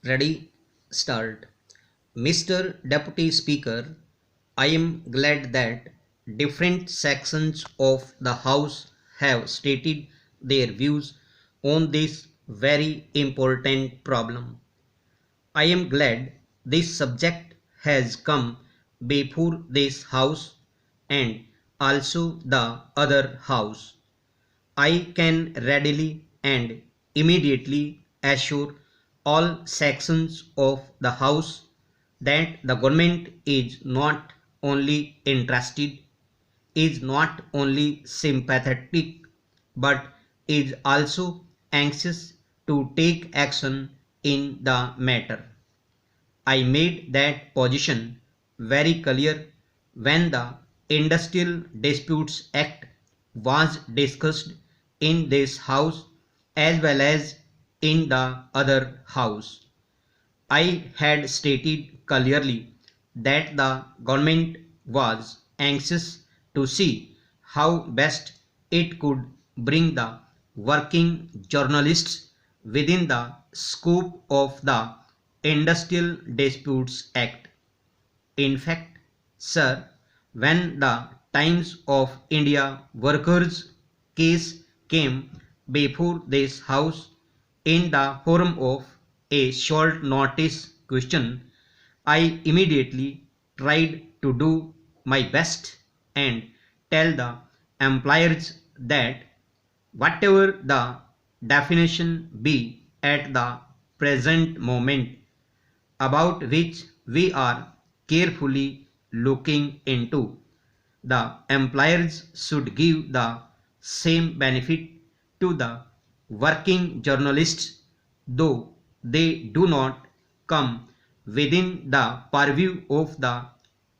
Ready? Start. Mr. Deputy Speaker, I am glad that different sections of the House have stated their views on this very important problem. I am glad this subject has come before this House and also the other House. I can readily and immediately assure all sections of the House that the government is not only interested, is not only sympathetic, but is also anxious to take action in the matter. I made that position very clear when the Industrial Disputes Act was discussed in this House as well as in the other House. I had stated clearly that the government was anxious to see how best it could bring the working journalists within the scope of the Industrial Disputes Act. In fact, sir, when the Times of India workers case came before this House in the form of a short notice question, I immediately tried to do my best and tell the employers that whatever the definition be at the present moment, about which we are carefully looking into, the employers should give the same benefit to the working journalists, though they do not come within the purview of the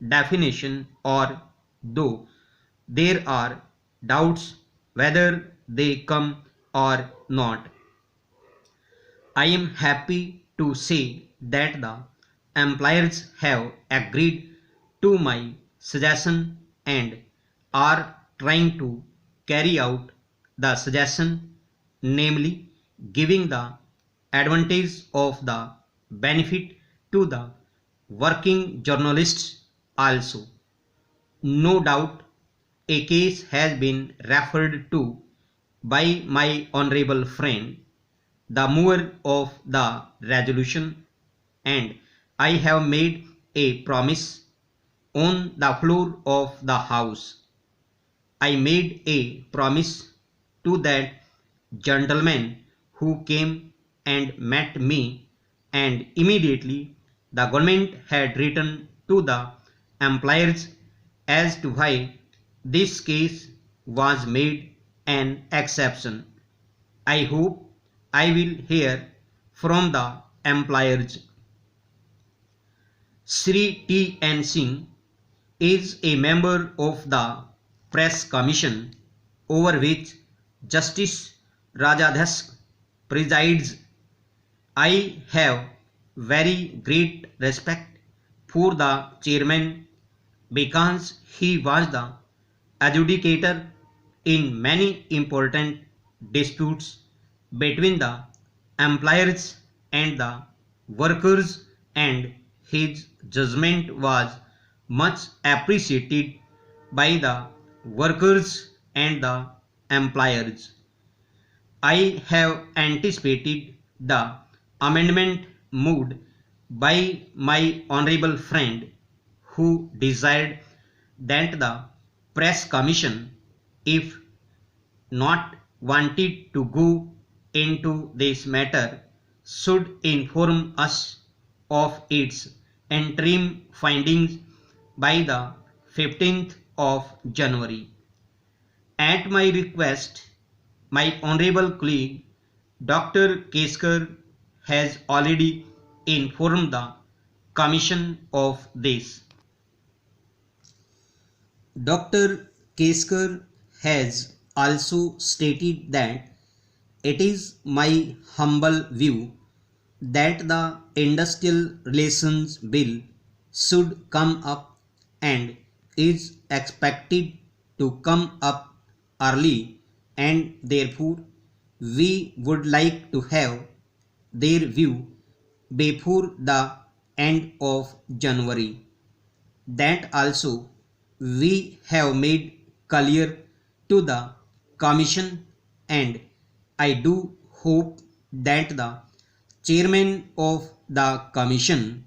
definition, or though there are doubts whether they come or not. I am happy to say that the employers have agreed to my suggestion and are trying to carry out the suggestion, namely giving the advantage of the benefit to the working journalists also. No doubt a case has been referred to by my honorable friend, the mover of the resolution, and I have made a promise on the floor of the House. I made a promise to that gentleman who came and met me, and immediately the government had written to the employers as to why this case was made an exception. I hope I will hear from the employers. Sri T. N. Singh is a member of the Press Commission, over which Justice Rajadhyaksha presides. I have very great respect for the chairman because he was the adjudicator in many important disputes between the employers and the workers, and his judgment was much appreciated by the workers and the employers. I have anticipated the amendment moved by my honorable friend, who desired that the Press Commission, if not wanted to go into this matter, should inform us of its interim findings by the 15th of January. At my request, my honorable colleague Dr. Keskar has already informed the Commission of this. Dr. Keskar has also stated that it is my humble view that the Industrial Relations Bill should come up, and is expected to come up early, and therefore we would like to have their view before the end of January. That also we have made clear to the Commission, and I do hope that the Chairman of the Commission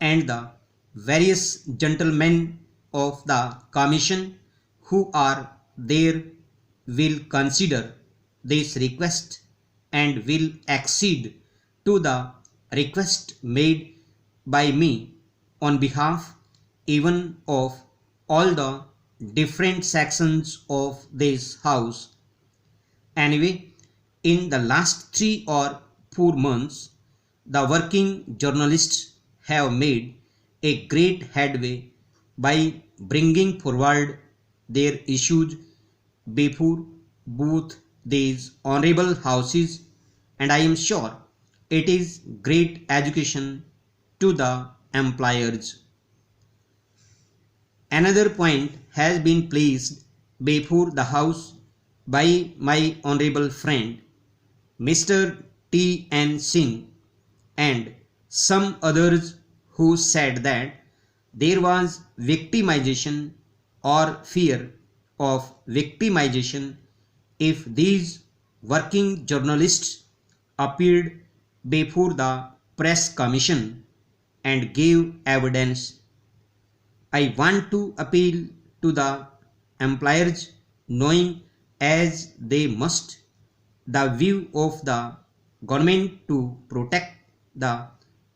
and the various gentlemen of the Commission who are there will consider this request and will accede to the request made by me on behalf even of all the different sections of this house. Anyway, in the last 3 or 4 months, the working journalists have made a great headway by bringing forward their issues before both these honorable houses, and I am sure it is great education to the employers. Another point has been placed before the House by my honorable friend Mr. T. N. Singh and some others who said that there was victimization or fear of victimization if these working journalists appeared before the press commission and gave evidence. I want to appeal to the employers, knowing as they must the view of the government to protect the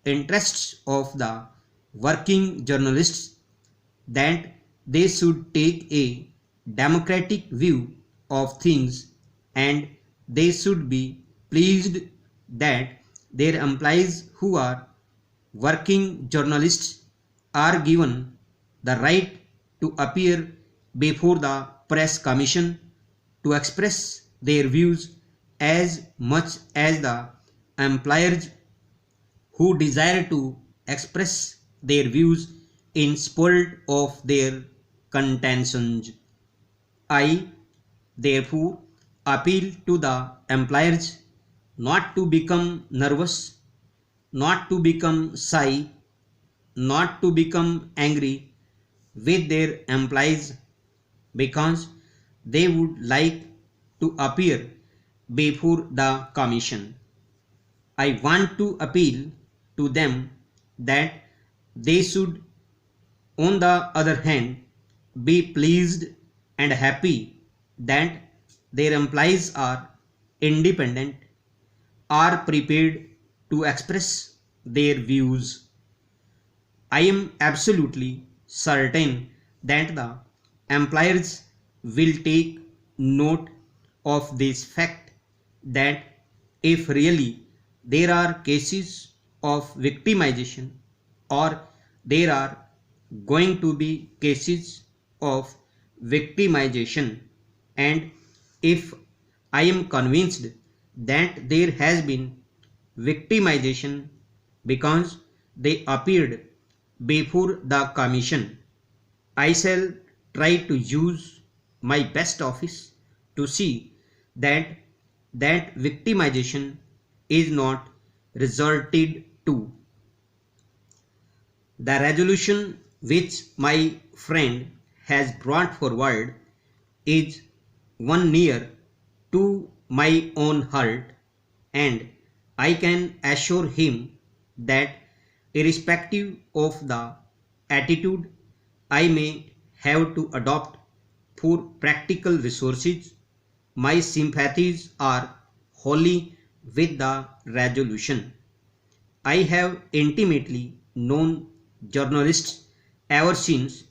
interests of the working journalists, that they should take a democratic view of things, and they should be pleased that their employees who are working journalists are given the right to appear before the press commission to express their views as much as the employers who desire to express their views in support of their contentions. I therefore appeal to the employers not to become nervous, not to become shy, not to become angry with their employees because they would like to appear before the commission. I want to appeal to them that they should, on the other hand, be pleased and happy that their employees are independent, are prepared to express their views. I am absolutely certain that the employers will take note of this fact, that if really there are cases of victimization or there are going to be cases of victimization, and if I am convinced that there has been victimization because they appeared before the commission, I shall try to use my best office to see that that victimization is not resorted to. The resolution which my friend has brought forward is one near to my own heart, and I can assure him that irrespective of the attitude I may have to adopt for practical resources, my sympathies are wholly with the resolution. I have intimately known journalists ever since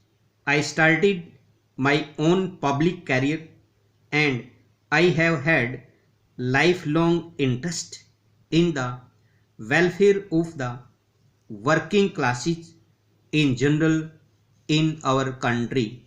I started my own public career, and I have had lifelong interest in the welfare of the working classes in general in our country.